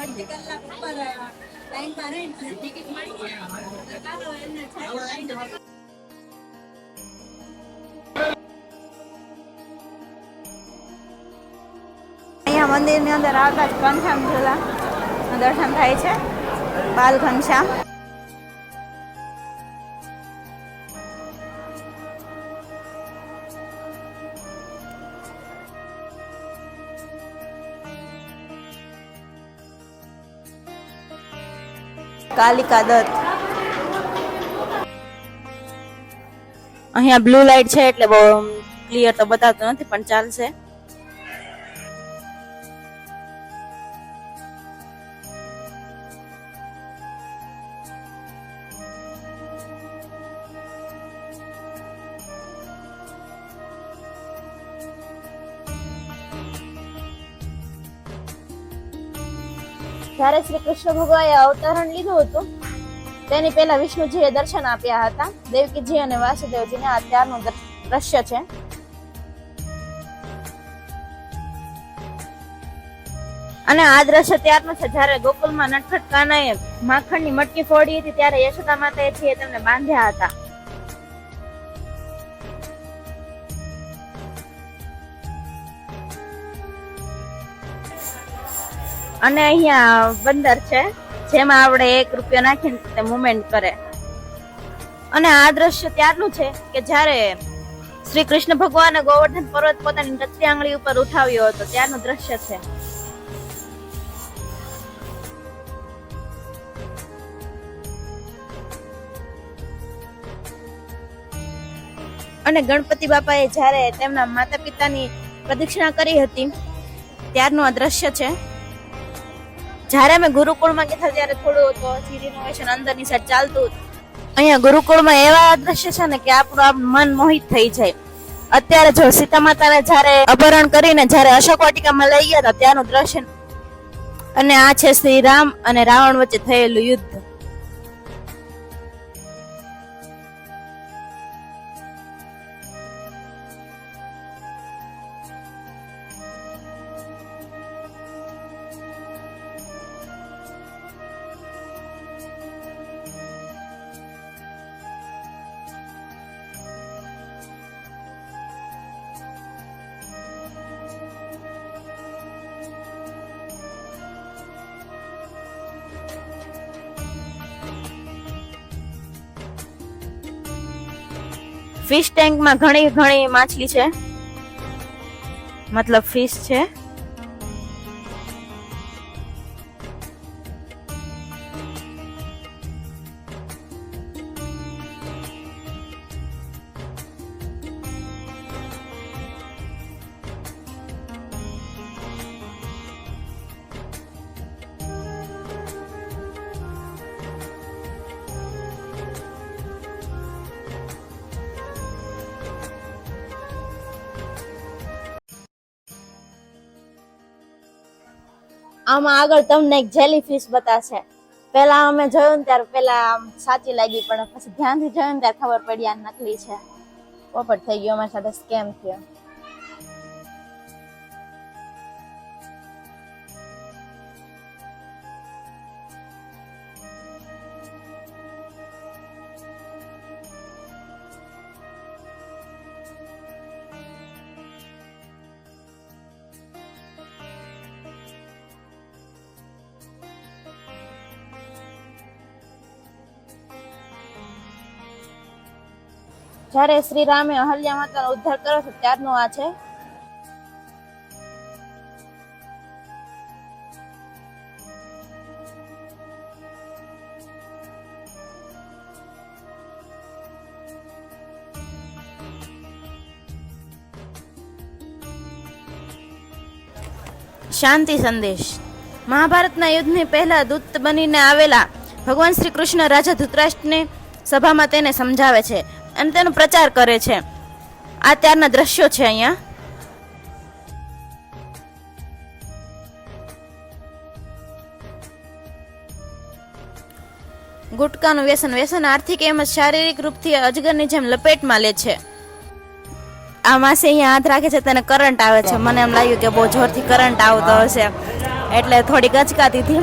અડધી કલાક ઉપર લાઈનમાં રહીને ટિકિટ મળી જાય ચાલો એને અહીંયા મંદિરની અંદર આવતા જ ઘનશ્યામ ઝૂલા દર્શન થાય છે. બાલ ઘનશ્યામ કાલિકા દત્ત. અહીંયા બ્લુ લાઈટ છે એટલે બહુ ક્લિયર તો બતાવતો નથી પણ ચાલશે. જ્યારે શ્રી કૃષ્ણ ભગવાને અવતરણ લીધું હતું તેની પહેલા વિષ્ણુજીએ દર્શન આપ્યા હતા દેવકીજી અને વાસુદેવજીને. આ ત્યારનું દ્રશ્ય છે. અને આ દ્રશ્ય ત્યારનું છે જ્યારે ગોકુલમાં નટખટ કાનાએ માખણની મટકી ફોડી હતી ત્યારે યશોદા માતાએ છે તેમને બાંધ્યા હતા. અને અહીંયા બંદર છે જેમાં આપણે 1 રૂપિયો નાખીને તે મુવમેન્ટ કરે. અને આ દ્રશ્ય ત્યારનું છે કે જ્યારે શ્રી કૃષ્ણ ભગવાને ગોવર્ધન પર્વત પોતાની ટચલી આંગળી ઉપર ઉઠાવ્યો હતો ત્યારનું દ્રશ્ય છે. અને ગણપતિ બાપાએ જ્યારે તેમના માતા પિતાની પ્રદક્ષિણા કરી હતી ત્યારનું આ દ્રશ્ય છે. જ્યારે અમે ગુરુકુળમાં ગયા ત્યારે થોડું તો રિનોવેશન અંદરની સાઈડ ચાલતું હતું. અહીંયા ગુરુકુળમાં એવા દ્રશ્ય છે ને કે આપણું મન મોહિત થઈ જાય. અત્યારે જો સીતા માતાને જ્યારે અપહરણ કરીને જ્યારે અશોક વાટિકામાં લઈ ગયા હતા ત્યાંનું દ્રશ્ય. અને આ છે શ્રી રામ અને રાવણ વચ્ચે થયેલું યુદ્ધ. ફિશ ટેન્કમાં ઘણી માછલી છે, મતલબ ફિશ છે. આમાં આગળ તમને એક જેલી ફિશ બતાશે. પેલા અમે જોયું ને ત્યારે પેલા સાચી લાગી પણ પછી ધ્યાનથી જોયું ને ત્યારે ખબર પડી આ નકલી છે. પોપટ થઈ ગયો, અમારી સાથે સ્કેમ થયો. જ્યારે શ્રી રામે અહલ્યા માતાનો ઉદ્ધાર કર્યો છે ત્યારનું આ છે. શાંતિ સંદેશ. મહાભારતના યુદ્ધની પહેલા દૂત બનીને આવેલા ભગવાન શ્રી કૃષ્ણ રાજા ધૃતરાષ્ટ્રને સભામાં તેને સમજાવે છે અને તેનો પ્રચાર કરે છે. આ ત્યારના દ્રશ્યો છે. અહીંયા ગુટકાનું વ્યસન આર્થિક એમ શારીરિક રૂપથી અજગરની જેમ લપેટમાં લે છે. આ માસે અહીંયા હાથ રાખે છે તેને કરંટ આવે છે. મને એમ લાગ્યું કે બહુ જોરથી કરંટ આવતો હશે એટલે થોડી ગચકાતી હતી.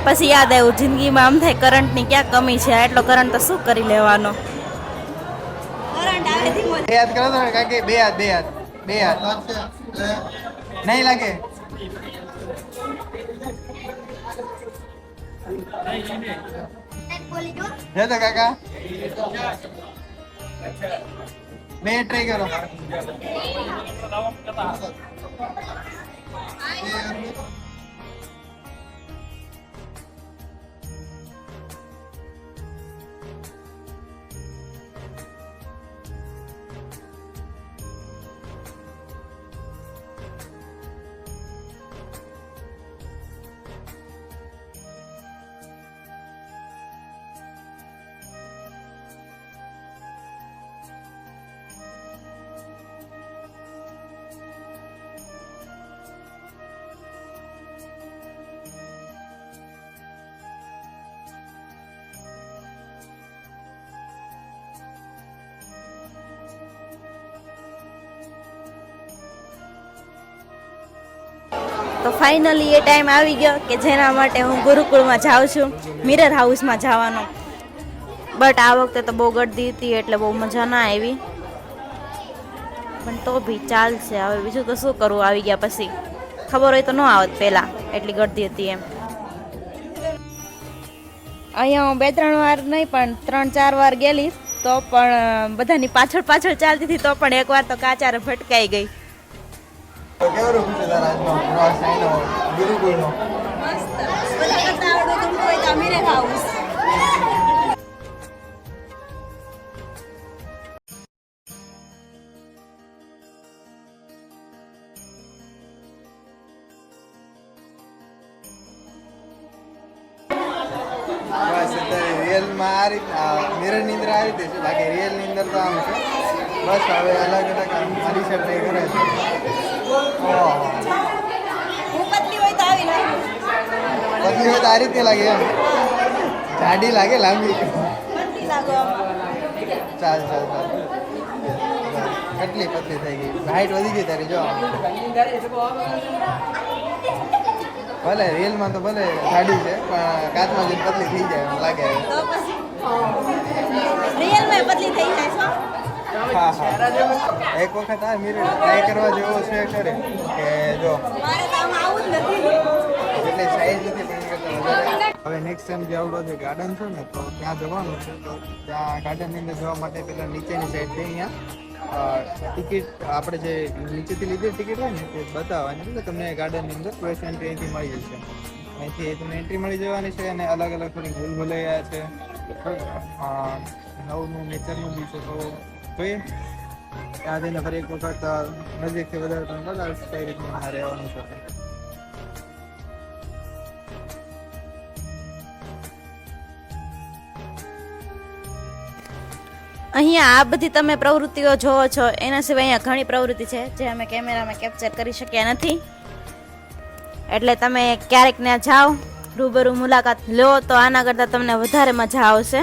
પછી યાદ આવ્યું જિંદગીમાં આમ થાય કરંટની ક્યાં કમી છે, એટલો કરંટ તો શું કરી લેવાનો. કરંટ આવે ધીમો. બે હાથ કરો તો કાકે બે હાથ નહીં લાગે. જો તો કાકા બે ટ્રાય કરો. તો ફાઇનલી એ ટાઈમ આવી ગયો કે જેના માટે હું ગુરુકુળમાં જાઉં છું, મિરર હાઉસમાં જવાનો. બટ આ વખતે તો બહુ ગર્દી હતી એટલે બહુ મજા ના આવી, પણ તો બી ચાલશે. હવે બીજું તો શું કરવું, આવી ગયા પછી. ખબર હોય તો ન આવત પહેલાં, એટલી ગર્દી હતી એમ. અહીંયા હું 2-3 વાર નહીં પણ 3-4 વાર ગયેલી, તો પણ બધાની પાછળ ચાલતી હતી, તો પણ એકવાર તો કાચારે ભટકાઈ ગઈ. તો કેવો રૂમ છે તારા આજનો પ્રવાસ આઈનો ગુરુકુળનો? મસ્ત. બધા કરતા આવડો ગમતો હોય તો મિરર હાઉસ. બસ અત્યારે રિયલમાં આ રીતે મિરરની અંદર આ રીતે છે, બાકી રિયલની અંદર તો આમ છે. બસ હવે અલગ અલગ મારી સાઈડ ટ્રાય કરે છે. હું પતલી હોય તો આવી લાગે, પતલી હોય તો આ રીતે લાગે, એમ જાડી લાગે લાંબી. પતલી લાગો. ચાલ કેટલી પતલી થઈ ગઈ, હાઈટ વધી ગઈ તારી. જો ભલે રિયલમાં તો ભલે જાડી છે પણ કાચમાં જઈને પતલી થઈ જાય એમ લાગે. તો પછી રિયલમાં પતલી થઈ જાય છો. હા એક વખત આ મિરર ટ્રાય કરવા જેવો છે ખરે કે જો મારે તો આમાં આવું જ નથી. એટલે સાઈઝ નથી પણ એ કરતાં વધારે. હવે નેક્સ્ટ ટાઈમ જે આવડો જે ગાર્ડન છે ને તો ત્યાં જવાનું છે. તો ત્યાં ગાર્ડનની અંદર જવા માટે પહેલાં નીચેની સાઈડથી અહીંયા ટિકિટ આપણે જે નીચેથી લીધી ટિકિટ હોય ને તે બતાવવાની, એટલે તમને ગાર્ડનની અંદર પ્રવેશ એન્ટ્રી અહીંથી મળી જશે. અહીંથી તમને એન્ટ્રી મળી જવાની છે અને અલગ અલગ થોડી ભૂલભુલૈયા છે, નવું નેચરનું બી છે. તો જોઈએ ત્યાં જઈને ફરી એક વખત નજીકથી વધારે તમને બતાવીશ કઈ રીતનું રહેવાનું છે. અહીંયા આ બધી તમે પ્રવૃત્તિઓ જોવો છો, એના સિવાય અહીંયા ઘણી પ્રવૃત્તિ છે જે અમે કેમેરામાં કેપ્ચર કરી શક્યા નથી. એટલે તમે ક્યારેક ત્યાં જાઓ, રૂબરૂ મુલાકાત લો તો આના કરતાં તમને વધારે મજા આવશે.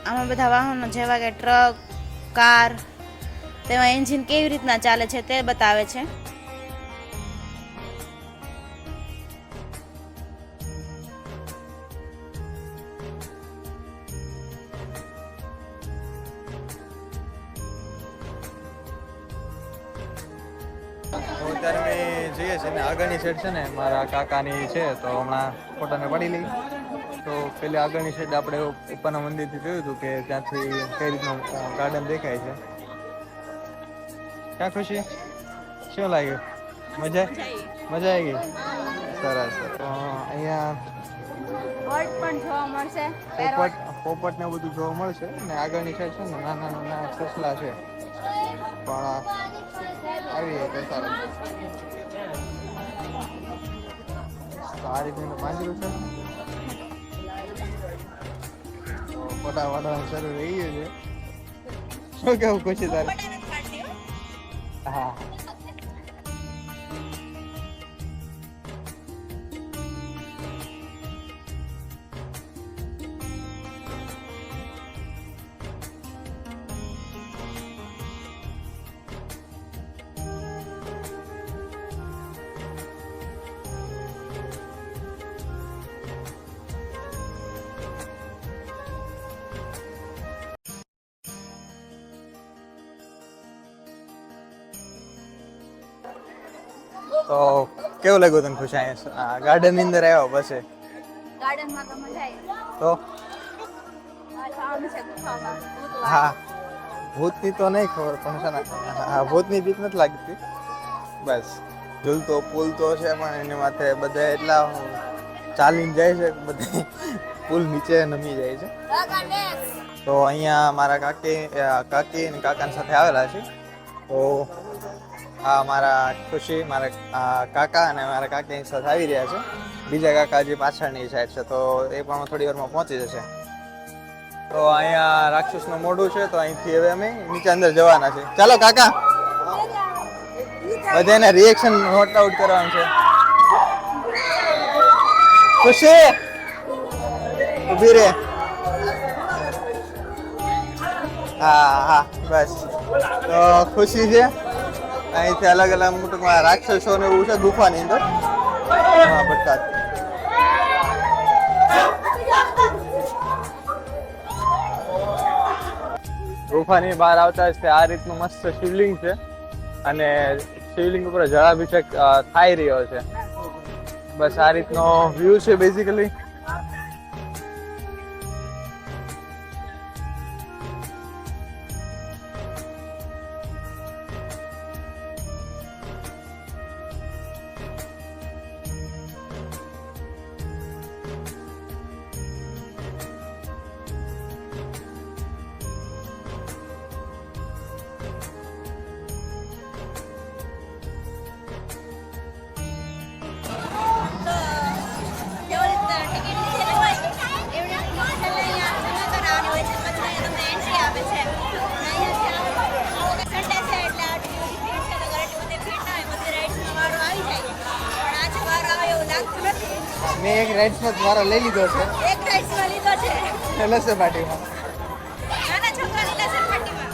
આમાં બધા વાહનો જેવા કે ટ્રક, કાર, તેમાં એન્જિન કેવી રીતના ચાલે છે તે બતાવે છે. અત્યારે અમે જઈએ છીએ ને આગળની સાઈડ છે ને મારા કાકાની છે, તો હમણાં ફોટાને પડી લઈ. તો પેલી આગળની સાઈડ આપણે ઉપરના મંદિરથી જોયું હતું કે ત્યાંથી કઈ રીતનું ગાર્ડન દેખાય છે. ક્યાં ખુશી, શું લાગ્યું? મજા આવી ગઈ? સરસ. તો અહીંયા પણ જોવા મળશે, પોપટ ને બધું જોવા મળશે. અને આગળની સાઈડ છે ને નાના નાના સસલા છે, પણ આવી તો સારું. તો આ રીતનું પાંજરું છે. ફોટા વાળવાનું શરૂ થઈ ગયું છે. શું કેવું ખુશી તારે? હા તો કેવું લાગ્યું તને ખુશી અહીંયા ગાર્ડન ની અંદર આવ્યો પછી ગાર્ડનમાં તો મજા આવી. તો જવાનું છે ગુફામાં. હા ભૂતની તો નહીં ખબર પણ છે ને હા ભૂતની બીક નથી લાગતી બસ ઝૂલતો પુલ તો છે પણ એની માથે બધા એટલા ચાલીને જાય છે બધે પુલ નીચે નમી જાય છે. તો અહીંયા મારા કાકી અને કાકાની સાથે આવેલા છે. તો આ મારા ખુશી મારા કાકા અને મારા કાકીની સાથે આવી રહ્યા છે. બીજા કાકા હજી પાછળની સાઈડ છે તો એ પણ થોડી વારમાં પહોંચી જશે. તો અહીંયા રાક્ષસનું મોઢું છે તો અહીંથી હવે અમે નીચે અંદર જવાના છે. ચાલો કાકા બધાને રિએક્શન નોટ આઉટ કરવાનું છે. ખુશી ઊભી રે. હા બસ તો ખુશી છે અહીંથી અલગ અલગ ટૂંકમાં રાક્ષસો ને એવું છે ગુફાની અંદર. હા બધા ગુફાની બહાર આવતા જ આ રીતનું મસ્ત શિવલિંગ છે અને શિવલિંગ ઉપર જળાભિષેક થઈ રહ્યો છે. બસ આ રીતનો વ્યૂ છે બેઝિકલી. મેં એક રાઇડ્સમાં મારો લઈ લીધો છે. એક રાઈડ્સમાં લીધો છે લસણ પાટીમાં. નાના છોકરાની લસણ પટ્ટીમાં.